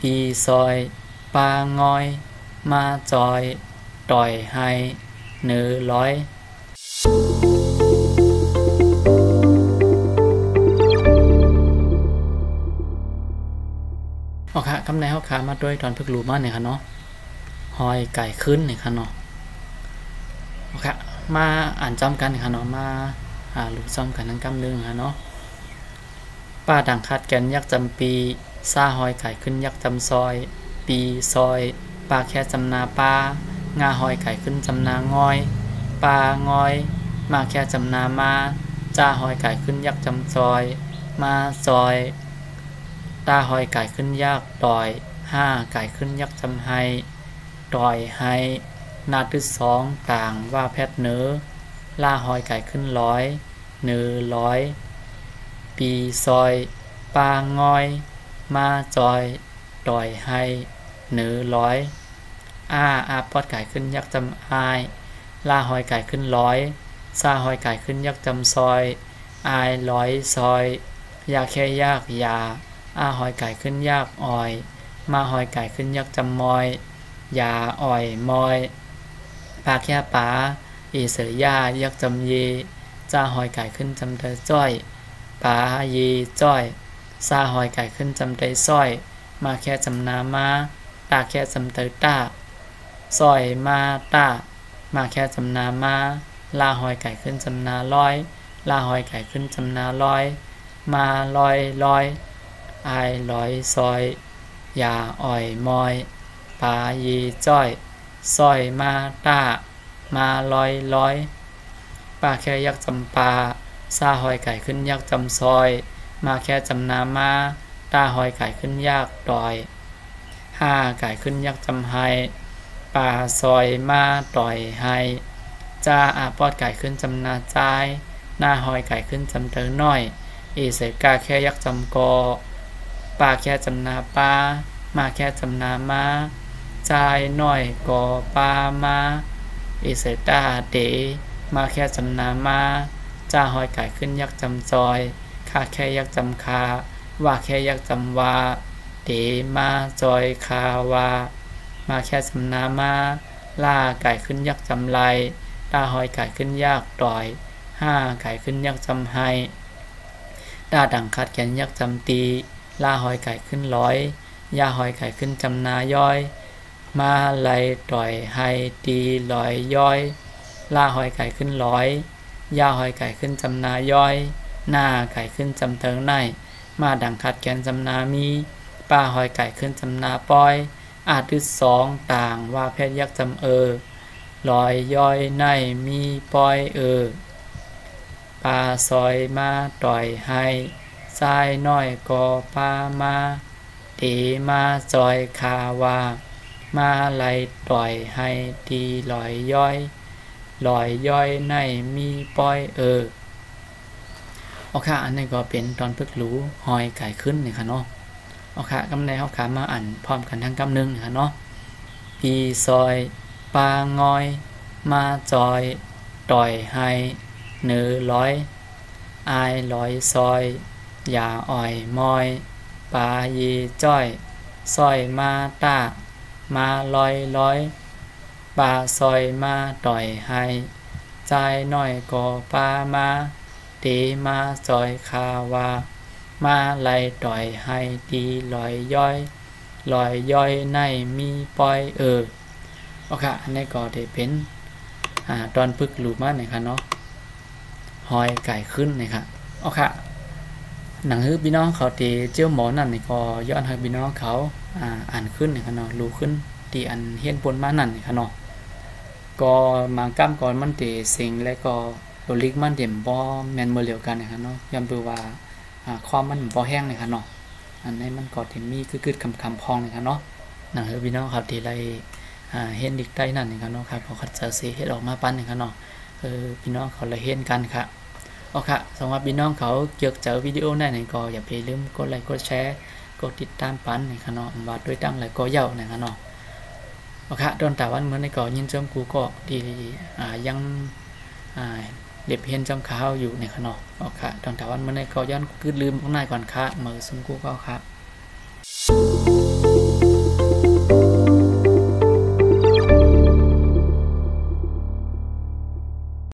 ปีซอยปางอยมาจอยต่อยให้เนื้อร้อยโอเคคำในเขาขามาด้วยตอนพึกรู้มาเนี่ยค่ะเนาะหอยไก่ขึ้นเนี่ยค่ะเนาะโอเคมาอ่านจำกันเนี่ยค่ะเนาะมารู้จำกันทั้งกำนึงค่ะเนาะป้าดังคัดแกนยักษ์จำปีซาหอยไก่ขึ้นยักษ์จำซอยปีซอยปลาแค่จำนาปลางาหอยไก่ขึ้นจำนางอยปลางอยมาแค่จำนามาจ้าหอยไก่ขึ้นยักษ์จำซอยมาซอยตาหอยไก่ขึ้นยากดอย5ไก่ขึ้นยักษ์จำไฮดอยไฮนาทึ2ต่างว่าแพทเนอล่าหอยไก่ขึ้นร้อยเนื้อร้อยปีซอยปางอยมาจอยดอยไฮเนื้อร้อยอาปอดไก่ขึ้นยักษ์จำอายล่าหอยไก่ขึ้นร้อยซาหอยไก่ขึ้นยักษ์จำซอยอายร้อยซอยยาแค่ยากยาหอยไก่ขึ้นยากอ่อยมาหอยไก่ขึ้นยักษ์จำมอยยาอ่อยมอยปาแค่ป๋าอีเสือย่ายักษ์จำเยจ้าหอยไก่ขึ้นจำเตยจ้อยป๋าเยจ้อยซาหอยไก่ขึ้นจำเตยซ้อยมาแค่จำนามาตาแค่จำเตยตาซอยมาตามาแค่จำนามาลาหอยไก่ขึ้นจำนาร้อยลาหอยไก่ขึ้นจำนาร้อยมาลอยลอยอายลอยซอยยาอ่อยมอยปายีจ้อยซอยมาตามาลอยลอยปาแค่ยักษ์จำปาซาหอยไก่ขึ้นยักษ์จำซอยมาแค่จำนามาตาหอยไก่ขึ้นยากดอย5ไก่ขึ้นยักษ์จำไฮปาซอยมาต่อยไฮจ้าปอดไก่ขึ้นจำนาจ้ายหน้าหอยไก่ขึ้นจำเตอน้อยอีเสกาแค่ยักษ์จำกอปาแค่จำนาปามาแค่จำนามาจ่ายน้อยกอปามาอิเสตาเดมาแค่จำนามาจ้าหอยไก่ขึ้นยักษ์จำจอยคาแค่ยักษ์จำคาว่าแค่ยักษ์จำวาเดมาจอยคาวามาแค่จำนามาล่าไก่ขึ้นยักษ์จำไลตาหอยไก่ขึ้นยากต่อย5ไก่ขึ้นยักษ์จำไฮดาดังคัดแกนยักษ์จำตีล่าหอยไก่ขึ้นร้อยยาหอยไก่ขึ้นจำนาย่อยมาไลต่อยไฮตีลอยย่อยล่าหอยไก่ขึ้นร้อยยาหอยไก่ขึ้นจำนาย่อยหน้าไก่ขึ้นจำเติงในมาดังคัดแกนจำนามีป้าหอยไก่ขึ้นจำนาปอยอาทึ2ต่างว่าแพทยักษ์จำลอยย่อยในมีปอยปาซอยมาต่อยไฮทรายน้อยกอปามาตีมาจอยคาวามาไลต่อยให้ตีลอยย่อยในมีปอยโอเคอันนี้ก็เป็นตอนพึกรู้หอยไก่ขึ้นนี่ค่ะเนาะโอเคกำในเขาขามาอ่านพร้อมกันทั้งกำนึงค่ะเนาะปีซอยปางอยมาจอยต่อยให้เนื้อร้อยอายลอยซอยยาอ่อยมอยปายีจ้อยซอยมาตามาลอยลอยปาซอยมาต่อยให้ใจน้อยกอปามาตีมาซอยคาวามาไลต่อยให้ตีลอยย่อยในมีปอยโอเคอันนี้ก็ได้เป็นตอนพึกรู้มาเนี่ยค่ะเนาะหอยไก่ขึ้นเนี่ยค่ะโอเคหนังฮือพี่น้องเขาตีเจียวหมอนั่นนี่ก็ย้อนให้พี่น้องเขาอ่านขึ้นเนี่ยค่ะเนาะรู้ขึ้นตีอันเฮียนปนมานั่นนี่ค่ะเนาะก็มางก้ามก่อนมันตีสิงและก็โดลิกมันเดี่ยมบ่แมนเมื่อเดียวกันเนี่ยค่ะเนาะย้ำดูว่าความมันบ่แห้งเนี่ยค่ะเนาะอันนี้มันก็ที่มีคือกึดคำพองเนี่ยค่ะเนาะหนังฮือพี่น้องเขาตีไรเห็นดิกได้นั่นนี่ค่ะเนาะครับพอคัดเจอสีเฮ็ดออกมาปั้นนี่ค่ะเนาะพี่น้องเขาเลยเห็นกันค่ะโอเคสำหรับพี่น้องเขาเกี่ยวเจอวิดีโอได้นี่ก็อย่าไปลืมกดไลค์กดแชร์กดติดตามปั้นนี่ค่ะเนาะว่าด้วยตั้งเลยก็เยานี่ค่ะเนาะโอเคโดนแต่วันเมื่อในก่อยินเจิมกูก็ดียังเด็บเห็นจำข้าวอยู่ในค่ะเนาะโอเคโดนแต่วันเมื่อในก่อย้อนกึดลืมพวกนายก่อนค่ะมือซึ่งกูก็ค่ะ